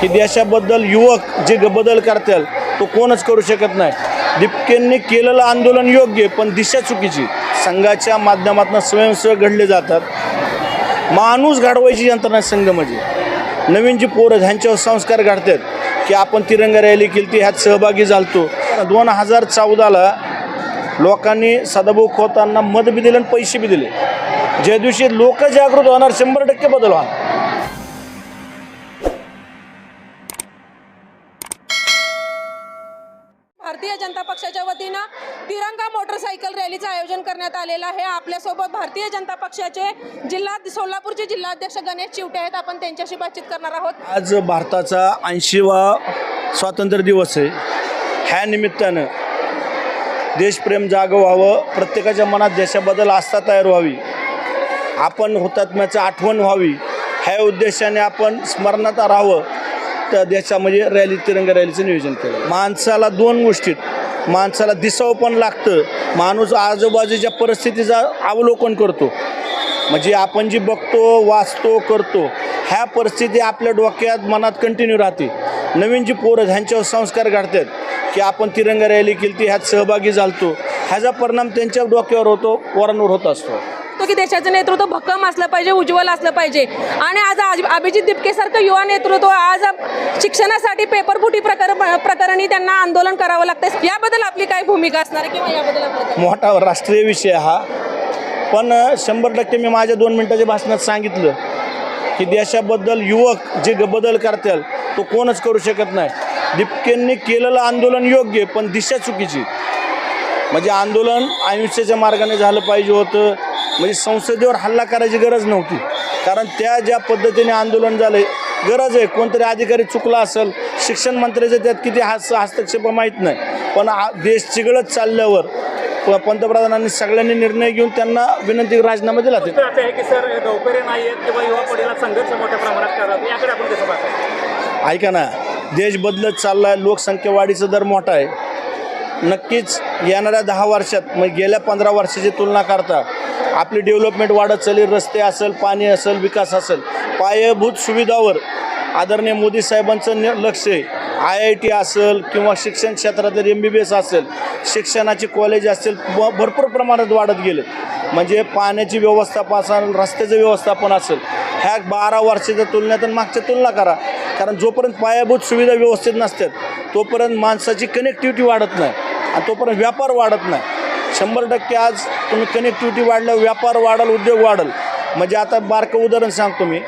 की देशाबद्दल युवक जे बदल करतील तो कोणच करू शकत नाही. दीपकेंनी केलेलं आंदोलन योग्य पण दिशा चुकीची. संघाच्या माध्यमातून स्वयंसेवक घडले जातात. माणूस घडवायची यंत्रणा संघ म्हणजे नवीन जी पोरं ह्यांच्यावर संस्कार घडतात की आपण तिरंगा रॅली केली ती ह्यात सहभागी झालतो. 2014ला लोकांनी सदाभाऊ खोतांना मत बी दिले आणि पैसे बी दिले. ज्या दिवशी लोक जागृत होणार 100% बदल होणार. भारतीय जनता पक्षाच्या वतीनं तिरंगा मोटरसायकल रॅलीचं आयोजन करण्यात आलेलं आहे. आपल्यासोबत भारतीय जनता पक्षाचे सोलापूरचे जिल्हाध्यक्ष गणेश चिवटे आहेत. आपण त्यांच्याशी बातचीत करणार आहोत. आज भारताचा 80वा स्वातंत्र्य दिवस आहे. ह्या निमित्तानं देशप्रेम जागं व्हावं, प्रत्येकाच्या मनात देशाबद्दल आस्था तयार व्हावी, आपण हुतात्म्याचं आठवण व्हावी, ह्या उद्देशाने आपण स्मरणात राहावं. त्या देशामध्ये तिरंगा रॅलीचं नियोजन केलं. माणसाला दोन गोष्टीत माणसाला दिसावं पण लागतं. माणूस आजूबाजूच्या परिस्थितीचं अवलोकन करतो. म्हणजे आपण जी बघतो, वाचतो, करतो ह्या परिस्थिती आपल्या डोक्यात मनात कंटिन्यू राहते. नवीन जी पोरं ह्यांच्यावर संस्कार घडतात की आपण तिरंगा रॅली केली ती ह्यात सहभागी झालतो, ह्याचा परिणाम त्यांच्या डोक्यावर होतो, पोरांवर होत असतो. की देशाचं नेतृत्व भक्कम असलं पाहिजे, उज्ज्वल असलं पाहिजे. आणि आज अभिजित दिपकेसारखं युवा नेतृत्व आज शिक्षणासाठी पेपरफुटी प्रकरणी त्यांना आंदोलन करावं लागतं. याबद्दल आपली काय भूमिका असणार आहे किंवा याबद्दल आपलं मोठा राष्ट्रीय विषय हा. पण 100% मी माझ्या 2 मिनिटाच्या भाषणात सांगितलं की देशाबद्दल युवक जे बदल करतील तो कोणच करू शकत नाही. दीपकेंनी केलेलं आंदोलन योग्य पण दिशा चुकीची. म्हणजे आंदोलन अहिंसेच्या मार्गाने झालं पाहिजे होतं. म्हणजे संसदेवर हल्ला करायची गरज नव्हती. कारण त्या ज्या पद्धतीने आंदोलन झालं गरज आहे. कोणतरी अधिकारी चुकला असेल, शिक्षण मंत्र्याचं त्यात किती हस्तक्षेप माहीत नाही. पण देश चिघळत चालल्यावर पंतप्रधानांनी सगळ्यांनी निर्णय घेऊन त्यांना विनंती राजीनामा दिला. ते की सर नोकरी नाही आहेत किंवा युवा पिढीला संघर्ष मोठ्या प्रमाणात करावा, याकडे आपण कसं पाहतो? ऐका ना, देश बदलत चालला आहे. लोकसंख्या वाढीचा दर मोठा आहे. नक्कीच येणाऱ्या 10 वर्षात मग गेल्या 15 वर्षाची तुलना करता आपली डेव्हलपमेंट वाढत चालली. रस्ते असेल, पाणी असेल, विकास असेल, पायाभूत सुविधावर आदरणीय मोदी साहेबांचं लक्ष आहे. IIT असेल किंवा शिक्षण क्षेत्रातील MBBS असेल, शिक्षणाची कॉलेज असेल, भरपूर प्रमाणात वाढत गेले. म्हणजे पाण्याची व्यवस्थापन असेल, रस्त्याचं व्यवस्थापन असेल, ह्या 12 वर्षाच्या तुलनेत मागच्या तुलना करा. कारण जोपर्यंत पायाभूत सुविधा व्यवस्थित नसतात तोपर्यंत माणसाची कनेक्टिव्हिटी वाढत नाही आणि तोपर्यंत व्यापार वाढत नाही. 100% आज तुम्ही कनेक्टिव्हिटी वाढलं, व्यापार वाढेल, उद्योग वाढेल. म्हणजे आता बारकं उदाहरण सांगतो मी.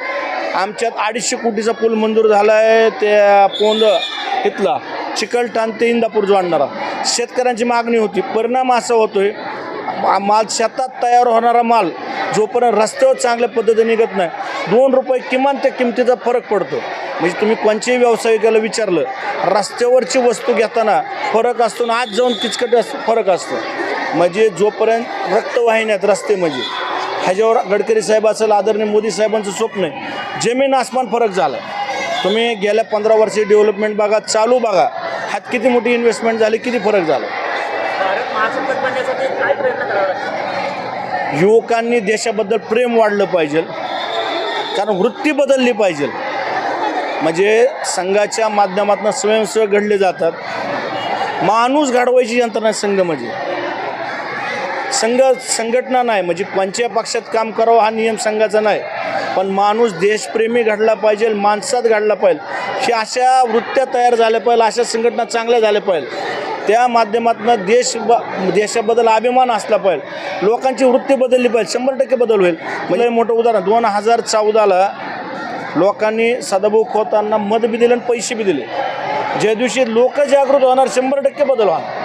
आमच्यात 250 कोटीचा पूल मंजूर झाला आहे. त्या पोंद इथला चिकलठाण ते इंदापूर जोडणारा शेतकऱ्यांची मागणी होती. परिणाम असा होतोय माल शेतात तयार होणारा माल जोपर्यंत रस्त्यावर चांगल्या पद्धतीने निघत नाही 2 रुपये किमान त्या किमतीचा फरक पडतो. म्हणजे तुम्ही कोणत्याही व्यावसायिकाला विचारलं रस्त्यावरची वस्तू घेताना फरक असतो ना आज जाऊन किचकट फरक असतो. म्हणजे जोपर्यंत रक्तवाहिन्यात रस्ते म्हणजे ह्याच्यावर गडकरी साहेब असेल, आदरणीय मोदी साहेबांचं स्वप्न आहे. जमीन आसमान फरक झाला. तुम्ही गेल्या 15 वर्षे डेव्हलपमेंट बघा, चालू बघा, ह्यात किती मोठी इन्व्हेस्टमेंट झाली, किती फरक झाला. भारत महासत्ताक बनण्यासाठी काय प्रयत्न करावा लागतो? युवकांनी देशाबद्दल प्रेम वाढलं पाहिजे. कारण वृत्ती बदलली पाहिजे. म्हणजे संघाच्या माध्यमातून स्वयंसेवक घडले जातात. माणूस घडवायची यंत्रणा संघ म्हणजे संघटना नाही. म्हणजे कोणत्या पक्षात काम करावं हा नियम संघाचा नाही. पण माणूस देशप्रेमी घडला पाहिजे, माणसात घडला पाहिजे. ही अशा वृत्त्या तयार झाल्या पाहिजे, अशा संघटना चांगल्या झाल्या पाहिजे. त्या माध्यमातून देशाबद्दल अभिमान असला पाहिजे. लोकांची वृत्ती बदलली पाहिजे. 100% बदल होईल. म्हणजे मोठं उदाहरण 2014ला लोकांनी सदाभाऊ खोतांना मत बी दिले आणि पैसे बी दिले. ज्या दिवशी लोक जागृत होणार 100% बदल होणार.